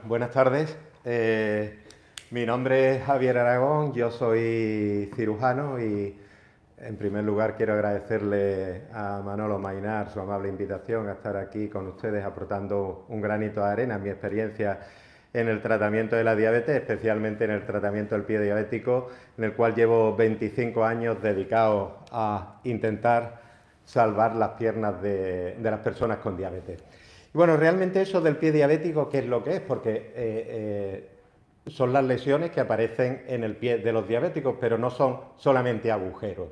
Buenas tardes. Mi nombre es Javier Aragón, yo soy cirujano y en primer lugar quiero agradecerle a Manolo Mainar su amable invitación a estar aquí con ustedes aportando un granito de arena, mi experiencia en el tratamiento de la diabetes, especialmente en el tratamiento del pie diabético, en el cual llevo 25 años dedicados a intentar salvar las piernas de las personas con diabetes. Y bueno, realmente eso del pie diabético, ¿qué es lo que es? Porque son las lesiones que aparecen en el pie de los diabéticos, pero no son solamente agujeros.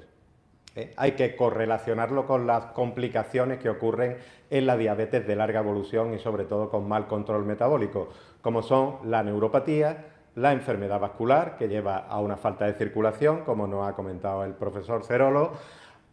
Hay que correlacionarlo con las complicaciones que ocurren en la diabetes de larga evolución y sobre todo con mal control metabólico, como son la neuropatía, la enfermedad vascular, que lleva a una falta de circulación, como nos ha comentado el profesor Cerolo,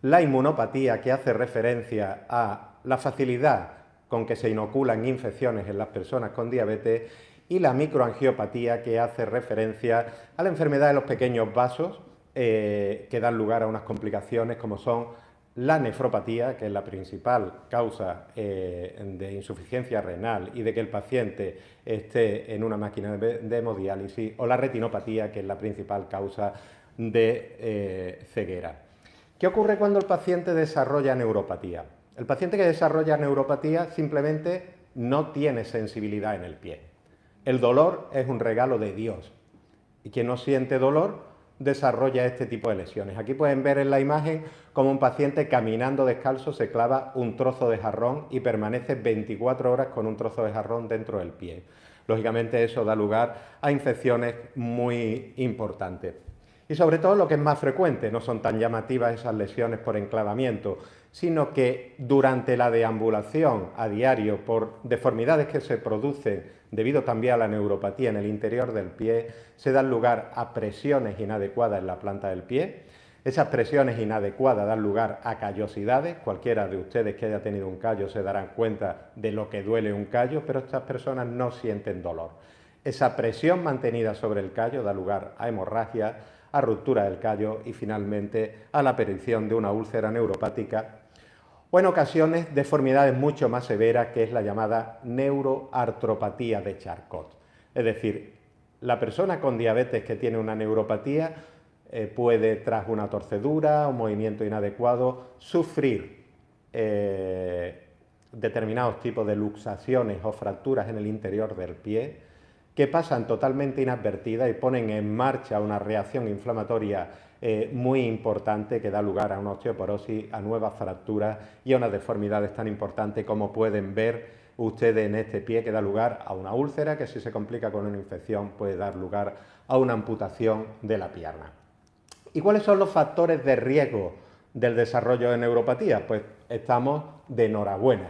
la inmunopatía, que hace referencia a la facilidad con que se inoculan infecciones en las personas con diabetes, y la microangiopatía, que hace referencia a la enfermedad de los pequeños vasos, que dan lugar a unas complicaciones como son la nefropatía, que es la principal causa de insuficiencia renal y de que el paciente esté en una máquina de hemodiálisis, o la retinopatía, que es la principal causa de ceguera. ¿Qué ocurre cuando el paciente desarrolla neuropatía? El paciente que desarrolla neuropatía simplemente no tiene sensibilidad en el pie. El dolor es un regalo de Dios y quien no siente dolor desarrolla este tipo de lesiones. Aquí pueden ver en la imagen cómo un paciente caminando descalzo se clava un trozo de jarrón y permanece 24 horas con un trozo de jarrón dentro del pie. Lógicamente eso da lugar a infecciones muy importantes. Y sobre todo lo que es más frecuente, no son tan llamativas esas lesiones por enclavamiento, sino que durante la deambulación a diario por deformidades que se producen debido también a la neuropatía en el interior del pie, se dan lugar a presiones inadecuadas en la planta del pie. Esas presiones inadecuadas dan lugar a callosidades. Cualquiera de ustedes que haya tenido un callo se darán cuenta de lo que duele un callo, pero estas personas no sienten dolor. Esa presión mantenida sobre el callo da lugar a hemorragia, a ruptura del callo y finalmente a la aparición de una úlcera neuropática, o en ocasiones deformidades mucho más severas, que es la llamada neuroartropatía de Charcot. Es decir, la persona con diabetes que tiene una neuropatía puede, tras una torcedura, un movimiento inadecuado, sufrir determinados tipos de luxaciones o fracturas en el interior del pie, que pasan totalmente inadvertidas y ponen en marcha una reacción inflamatoria muy importante, que da lugar a una osteoporosis, a nuevas fracturas y a unas deformidades tan importantes como pueden ver ustedes en este pie, que da lugar a una úlcera que, si se complica con una infección, puede dar lugar a una amputación de la pierna. ¿Y cuáles son los factores de riesgo del desarrollo de neuropatía? Pues estamos de enhorabuena,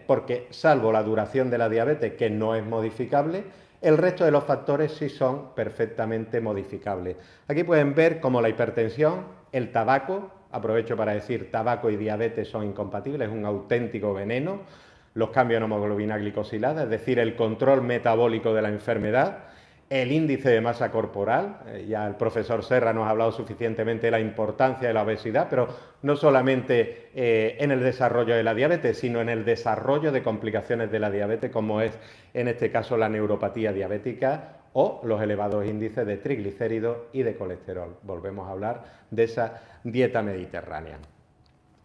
porque salvo la duración de la diabetes, que no es modificable, el resto de los factores sí son perfectamente modificables. Aquí pueden ver cómo la hipertensión, el tabaco, aprovecho para decir, tabaco y diabetes son incompatibles, es un auténtico veneno, los cambios en hemoglobina glicosilada, es decir, el control metabólico de la enfermedad, el índice de masa corporal. Ya el profesor Serra nos ha hablado suficientemente de la importancia de la obesidad, pero no solamente en el desarrollo de la diabetes, sino en el desarrollo de complicaciones de la diabetes, como es en este caso la neuropatía diabética o los elevados índices de triglicéridos y de colesterol. Volvemos a hablar de esa dieta mediterránea.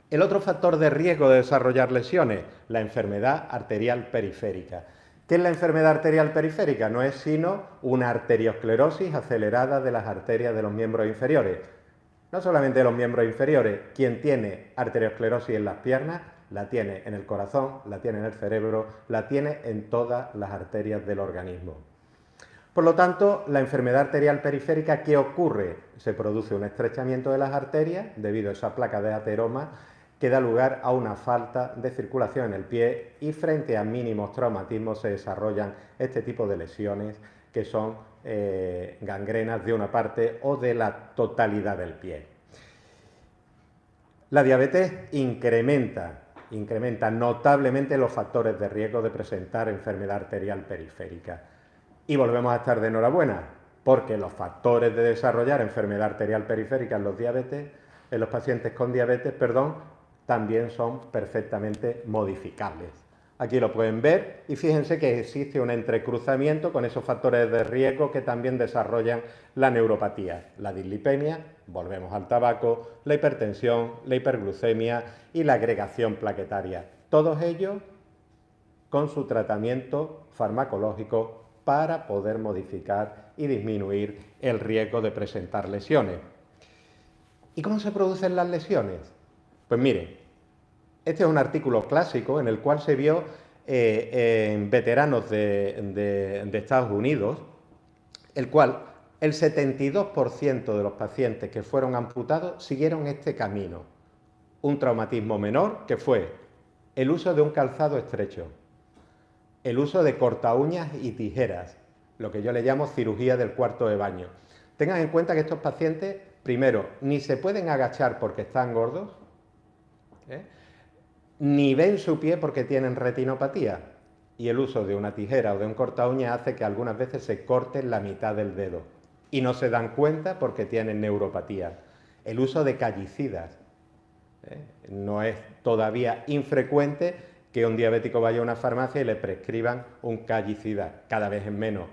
El otro factor de riesgo de desarrollar lesiones, la enfermedad arterial periférica. ¿Qué es la enfermedad arterial periférica? No es sino una arteriosclerosis acelerada de las arterias de los miembros inferiores. No solamente de los miembros inferiores, quien tiene arteriosclerosis en las piernas, la tiene en el corazón, la tiene en el cerebro, la tiene en todas las arterias del organismo. Por lo tanto, la enfermedad arterial periférica, ¿qué ocurre? Se produce un estrechamiento de las arterias debido a esa placa de ateroma, que da lugar a una falta de circulación en el pie, y frente a mínimos traumatismos se desarrollan este tipo de lesiones, que son gangrenas de una parte o de la totalidad del pie. La diabetes incrementa notablemente los factores de riesgo de presentar enfermedad arterial periférica. Y volvemos a estar de enhorabuena, porque los factores de desarrollar enfermedad arterial periférica en los pacientes con diabetes, también son perfectamente modificables. Aquí lo pueden ver y fíjense que existe un entrecruzamiento con esos factores de riesgo que también desarrollan la neuropatía, la dislipemia, volvemos al tabaco, la hipertensión, la hiperglucemia y la agregación plaquetaria. Todos ellos con su tratamiento farmacológico para poder modificar y disminuir el riesgo de presentar lesiones. ¿Y cómo se producen las lesiones? Pues miren, este es un artículo clásico en el cual se vio en veteranos de Estados Unidos, el cual el 72% de los pacientes que fueron amputados siguieron este camino. Un traumatismo menor, que fue el uso de un calzado estrecho, el uso de cortaúñas y tijeras, lo que yo le llamo cirugía del cuarto de baño. Tengan en cuenta que estos pacientes, primero, ni se pueden agachar porque están gordos, ni ven su pie porque tienen retinopatía, y el uso de una tijera o de un cortaúña hace que algunas veces se corten la mitad del dedo y no se dan cuenta porque tienen neuropatía. El uso de callicidas, no es todavía infrecuente que un diabético vaya a una farmacia y le prescriban un callicida, cada vez es menos,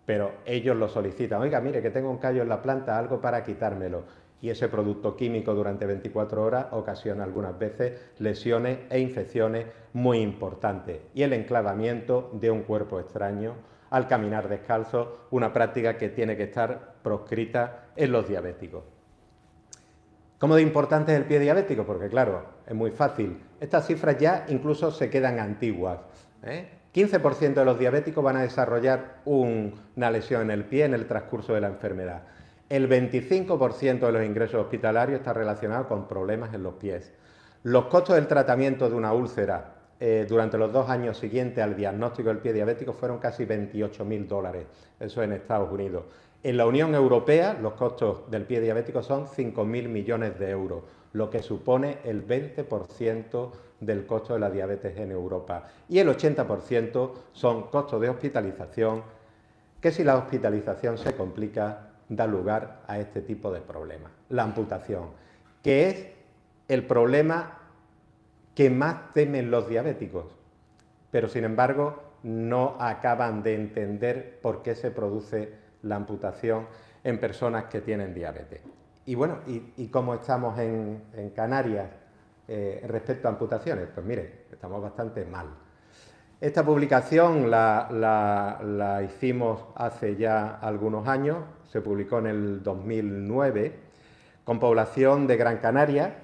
pero ellos lo solicitan. Oiga, mire que tengo un callo en la planta, algo para quitármelo. Y ese producto químico durante 24 horas ocasiona algunas veces lesiones e infecciones muy importantes. Y el enclavamiento de un cuerpo extraño al caminar descalzo, una práctica que tiene que estar proscrita en los diabéticos. ¿Cómo de importante es el pie diabético? Porque claro, es muy fácil. Estas cifras ya incluso se quedan antiguas. 15% de los diabéticos van a desarrollar una lesión en el pie en el transcurso de la enfermedad. El 25% de los ingresos hospitalarios está relacionado con problemas en los pies. Los costos del tratamiento de una úlcera durante los 2 años siguientes al diagnóstico del pie diabético fueron casi $28.000. Eso en Estados Unidos. En la Unión Europea los costos del pie diabético son 5.000 millones de euros, lo que supone el 20% del costo de la diabetes en Europa. Y el 80% son costos de hospitalización, que si la hospitalización se complica, da lugar a este tipo de problemas. La amputación, que es el problema que más temen los diabéticos, pero sin embargo no acaban de entender por qué se produce la amputación en personas que tienen diabetes. Y bueno, ¿y cómo estamos en Canarias respecto a amputaciones? Pues mire, estamos bastante mal. Esta publicación la hicimos hace ya algunos años, se publicó en el 2009, con población de Gran Canaria,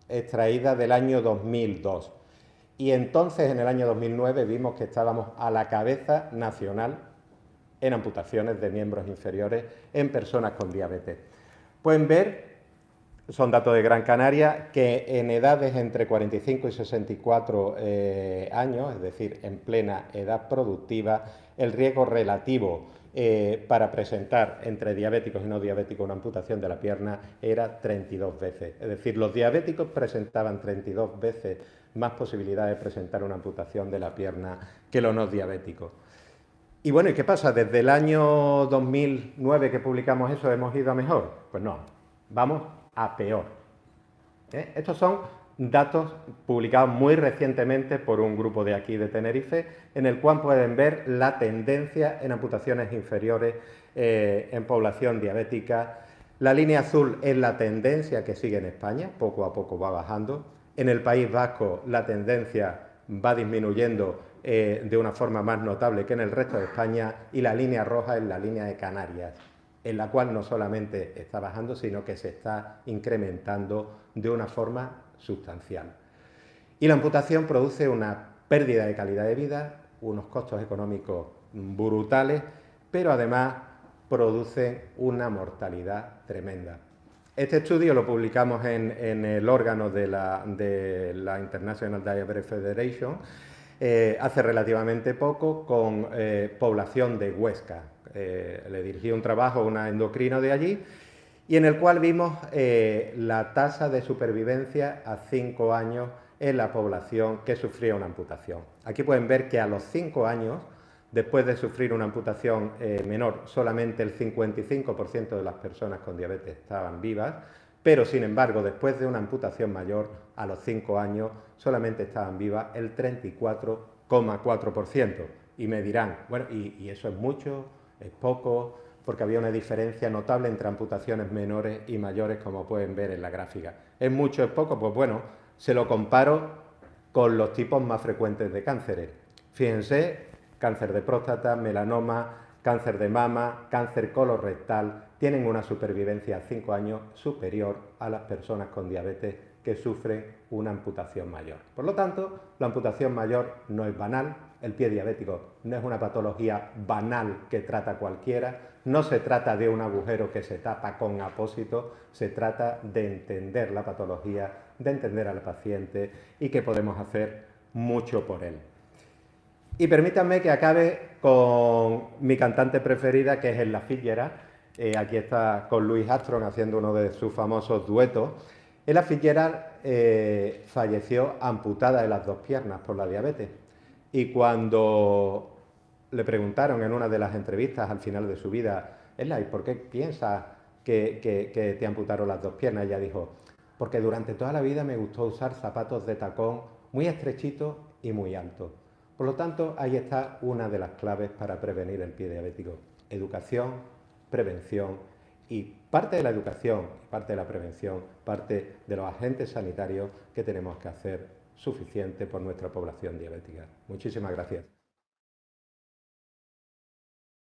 extraída del año 2002. Y entonces, en el año 2009, vimos que estábamos a la cabeza nacional en amputaciones de miembros inferiores en personas con diabetes. Pueden ver, son datos de Gran Canaria, que en edades entre 45 y 64 años, es decir, en plena edad productiva, el riesgo relativo para presentar entre diabéticos y no diabéticos una amputación de la pierna era 32 veces. Es decir, los diabéticos presentaban 32 veces más posibilidades de presentar una amputación de la pierna que los no diabéticos. Y bueno, ¿y qué pasa? ¿Desde el año 2009 que publicamos eso hemos ido a mejor? Pues no, vamos a peor. Estos son datos publicados muy recientemente por un grupo de aquí de Tenerife, en el cual pueden ver la tendencia en amputaciones inferiores en población diabética. La línea azul es la tendencia que sigue en España, poco a poco va bajando. En el País Vasco la tendencia va disminuyendo de una forma más notable que en el resto de España, y la línea roja es la línea de Canarias, en la cual no solamente está bajando, sino que se está incrementando de una forma sustancial. Y la amputación produce una pérdida de calidad de vida, unos costos económicos brutales, pero además produce una mortalidad tremenda. Este estudio lo publicamos en el órgano de la International Diabetes Federation hace relativamente poco, con población de Huesca. Le dirigí un trabajo a una endocrino de allí, y en el cual vimos la tasa de supervivencia a 5 años en la población que sufría una amputación. Aquí pueden ver que a los 5 años, después de sufrir una amputación menor, solamente el 55% de las personas con diabetes estaban vivas, pero sin embargo, después de una amputación mayor, a los 5 años, solamente estaban vivas el 34,4%. Y me dirán, bueno, ¿y eso es mucho? ¿Es poco? Porque había una diferencia notable entre amputaciones menores y mayores, como pueden ver en la gráfica. ¿Es mucho? ¿Es poco? Pues bueno, se lo comparo con los tipos más frecuentes de cánceres. Fíjense, cáncer de próstata, melanoma, cáncer de mama, cáncer colorectal, tienen una supervivencia a 5 años superior a las personas con diabetes que sufren una amputación mayor. Por lo tanto, la amputación mayor no es banal, el pie diabético no es una patología banal que trata cualquiera, no se trata de un agujero que se tapa con apósito, se trata de entender la patología, de entender al paciente y que podemos hacer mucho por él. Y permítanme que acabe con mi cantante preferida, que es Ella Fitzgerald. Aquí está con Louis Armstrong haciendo uno de sus famosos duetos. Ella Fitzgerald falleció amputada de las dos piernas por la diabetes. Y cuando le preguntaron en una de las entrevistas al final de su vida, Ella, ¿y por qué piensas que te amputaron las dos piernas? Ella dijo, porque durante toda la vida me gustó usar zapatos de tacón muy estrechitos y muy altos. Por lo tanto, ahí está una de las claves para prevenir el pie diabético. Educación, prevención y parte de la educación, parte de la prevención, parte de los agentes sanitarios que tenemos que hacer suficiente por nuestra población diabética. Muchísimas gracias.